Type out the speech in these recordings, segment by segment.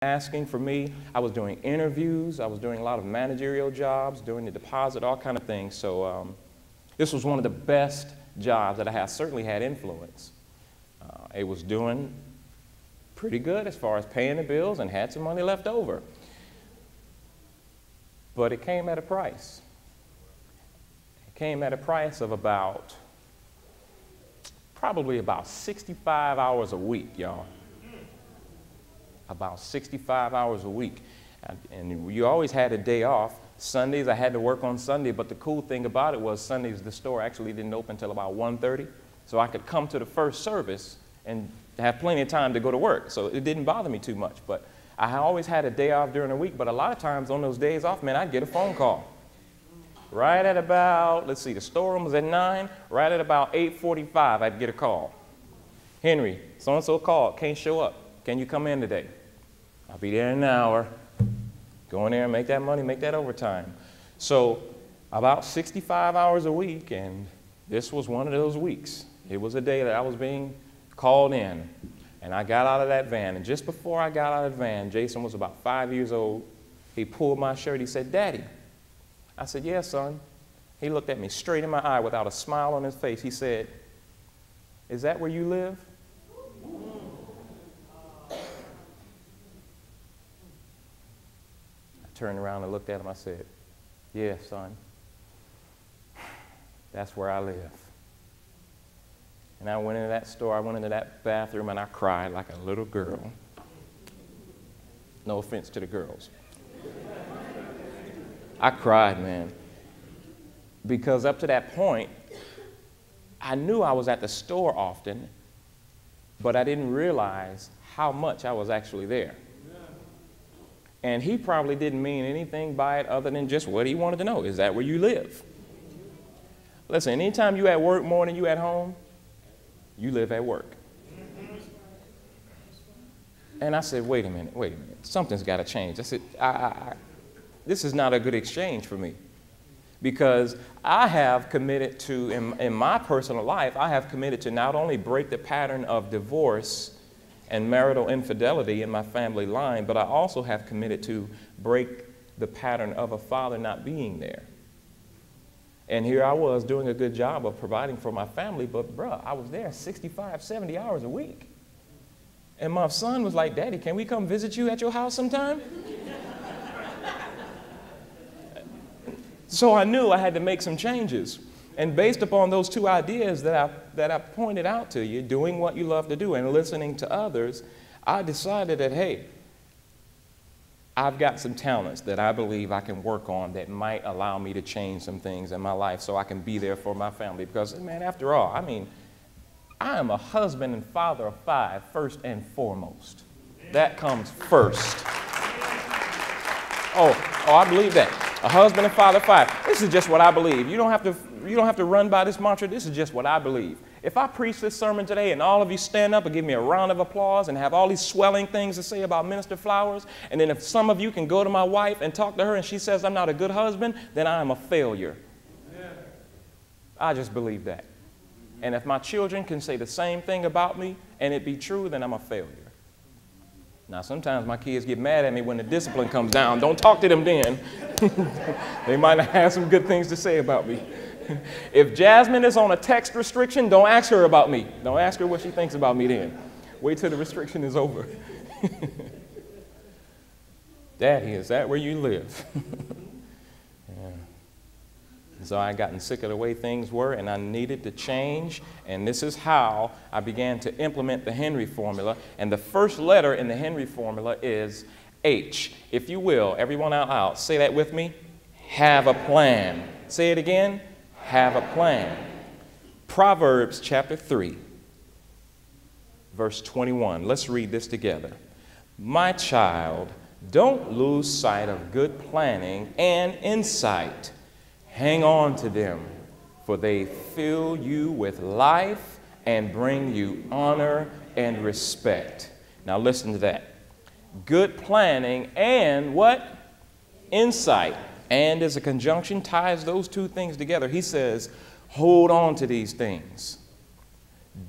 asking for me. I was doing interviews. I was doing a lot of managerial jobs, doing the deposit, all kind of things. So this was one of the best jobs that I had. Certainly had influence. It was doing pretty good as far as paying the bills and had some money left over. But it came at a price. It came at a price of probably about 65 hours a week, y'all. About 65 hours a week. And you always had a day off. Sundays, I had to work on Sunday, but the cool thing about it was Sundays, the store actually didn't open until about 1:30. So I could come to the first service and have plenty of time to go to work. So it didn't bother me too much. But I always had a day off during the week, but a lot of times on those days off, man, I'd get a phone call. Right at about, let's see, the storeroom was at 9. Right at about 8:45, I'd get a call. Henry, so-and-so called, can't show up. Can you come in today? I'll be there in an hour. Go in there and make that money, make that overtime. So about 65 hours a week, and this was one of those weeks. It was a day that I was being called in, and I got out of that van. And just before I got out of the van, Jason was about 5 years old. He pulled my shirt. He said, "Daddy." I said, "Yeah, son." He looked at me straight in my eye without a smile on his face. He said, "Is that where you live?" I turned around and looked at him. I said, "Yeah, son, that's where I live." And I went into that store, I went into that bathroom, and I cried like a little girl. No offense to the girls. I cried, man, because up to that point, I knew I was at the store often, but I didn't realize how much I was actually there. And he probably didn't mean anything by it other than just what he wanted to know. Is that where you live? Listen, anytime you at work more than you at home, you live at work. And I said, wait a minute, something's got to change. I said, this is not a good exchange for me, because I have committed to, in my personal life, I have committed to not only break the pattern of divorce and marital infidelity in my family line, but I also have committed to break the pattern of a father not being there. And here I was doing a good job of providing for my family, but bruh, I was there 65, 70 hours a week. And my son was like, "Daddy, can we come visit you at your house sometime?" So I knew I had to make some changes. And based upon those two ideas that I pointed out to you, doing what you love to do and listening to others, I decided that, hey, I've got some talents that I believe I can work on that might allow me to change some things in my life so I can be there for my family. Because, man, after all, I mean, I am a husband and father of 5, first and foremost. That comes first. Oh, I believe that. A husband and father of 5. This is just what I believe. You don't have to run by this mantra. This is just what I believe. If I preach this sermon today and all of you stand up and give me a round of applause and have all these swelling things to say about Minister Flowers, and then if some of you can go to my wife and talk to her and she says I'm not a good husband, then I am a failure. Yeah. I just believe that. And if my children can say the same thing about me and it be true, then I'm a failure. Now, sometimes my kids get mad at me when the discipline comes down. Don't talk to them then. They might not have some good things to say about me. If Jasmine is on a text restriction, don't ask her about me. Don't ask her what she thinks about me then. Wait till the restriction is over. "Daddy, is that where you live?" Yeah. So I had gotten sick of the way things were, and I needed to change. And this is how I began to implement the H.E.N.R.Y formula. And the first letter in the H.E.N.R.Y formula is H. If you will, everyone out loud, say that with me. Have a plan. Say it again. Have a plan. Proverbs chapter 3, verse 21. Let's read this together. "My child, don't lose sight of good planning and insight. Hang on to them, for they fill you with life and bring you honor and respect." Now listen to that. Good planning and what? Insight. And as a conjunction ties those two things together. He says, hold on to these things.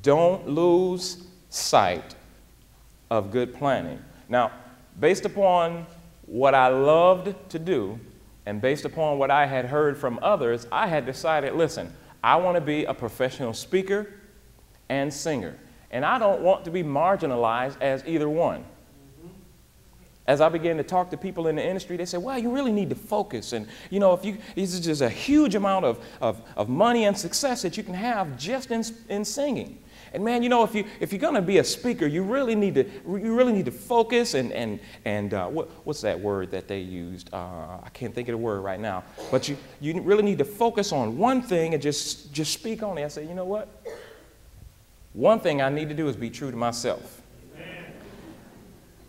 Don't lose sight of good planning. Now, Based upon what I loved to do and based upon what I had heard from others, I had decided, listen, I want to be a professional speaker and singer. And I don't want to be marginalized as either one. As I began to talk to people in the industry, they said, well, you really need to focus. And, you know, this is just a huge amount of money and success that you can have just in singing. And man, you know, if you're going to be a speaker, you really need to focus and what's that word that they used? I can't think of the word right now. But you really need to focus on one thing and just speak on it. I said, you know what? One thing I need to do is be true to myself.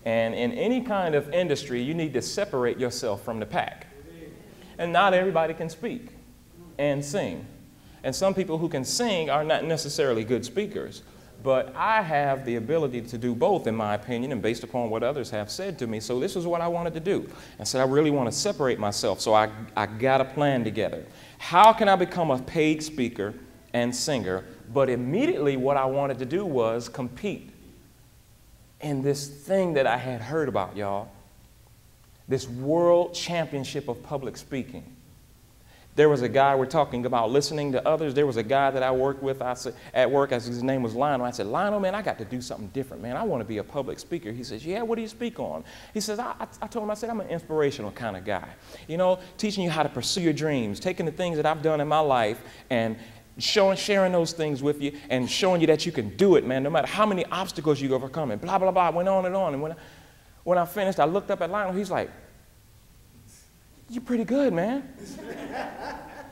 And in any kind of industry, you need to separate yourself from the pack. And not everybody can speak and sing. And some people who can sing are not necessarily good speakers. But I have the ability to do both, in my opinion, and based upon what others have said to me. So this is what I wanted to do. I said, I really want to separate myself. So I got a plan together. How can I become a paid speaker and singer? But immediately what I wanted to do was compete in this thing that I had heard about, y'all. This world championship of public speaking. There was a guy, we're talking about listening to others. There was a guy that I worked with at work, as his name was Lionel. I said, Lionel, man, I got to do something different, man. I want to be a public speaker. He says, yeah, what do you speak on? He says, I told him, I said, I'm an inspirational kind of guy. You know, teaching you how to pursue your dreams, taking the things that I've done in my life and sharing those things with you and showing you that you can do it, man, no matter how many obstacles you overcome. And blah, blah, blah, went on. And when I finished, I looked up at Lionel. He's like, you're pretty good, man.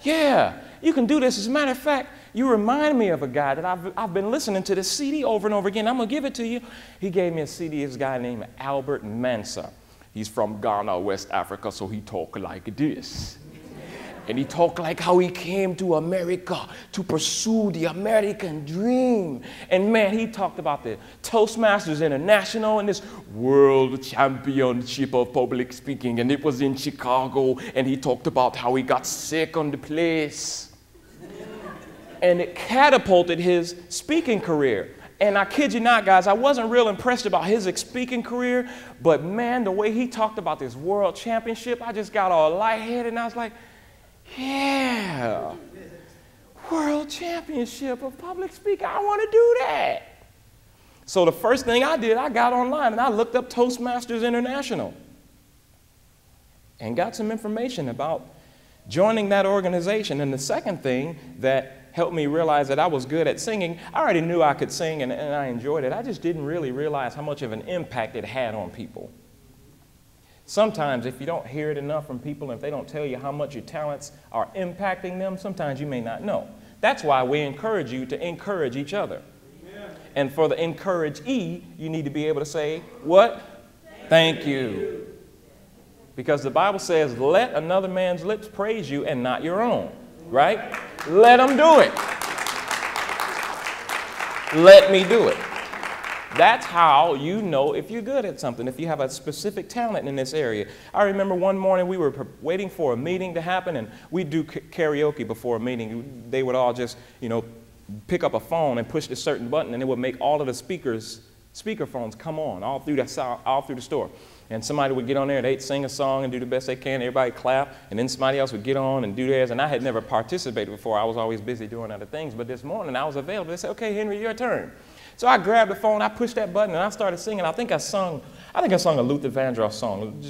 Yeah, you can do this. As a matter of fact, you remind me of a guy that I've been listening to this CD over and over again. I'm going to give it to you. He gave me a CD. This guy named Albert Mansa. He's from Ghana, West Africa, so he talk like this. And he talked like how he came to America to pursue the American dream. And man, he talked about the Toastmasters International and this World Championship of Public Speaking. And it was in Chicago. And he talked about how he got sick on the place. And it catapulted his speaking career. And I kid you not, guys, I wasn't real impressed about his speaking career. But man, the way he talked about this World Championship, I just got all lightheaded. And I was like, yeah, World Championship of Public Speaking, I want to do that. So the first thing I did, I got online and I looked up Toastmasters International and got some information about joining that organization. And the second thing that helped me realize that I was good at singing, I already knew I could sing and I enjoyed it. I just didn't really realize how much of an impact it had on people. Sometimes if you don't hear it enough from people, and if they don't tell you how much your talents are impacting them, sometimes you may not know. That's why we encourage you to encourage each other. Amen. And for the encourage E, you need to be able to say, what? Thank you. Because the Bible says, let another man's lips praise you and not your own. Right? Let them do it. Let me do it. That's how you know if you're good at something, if you have a specific talent in this area. I remember one morning we were waiting for a meeting to happen, and we'd do karaoke before a meeting. They would all just, you know, pick up a phone and push a certain button, and it would make all of the speaker phones come on all through the store. And somebody would get on there, they'd sing a song and do the best they can, everybody clap, and then somebody else would get on and do theirs. And I had never participated before. I was always busy doing other things. But this morning I was available. They said, okay, Henry, your turn. So I grabbed the phone, I pushed that button, and I started singing. I think I sung a Luther Vandross song.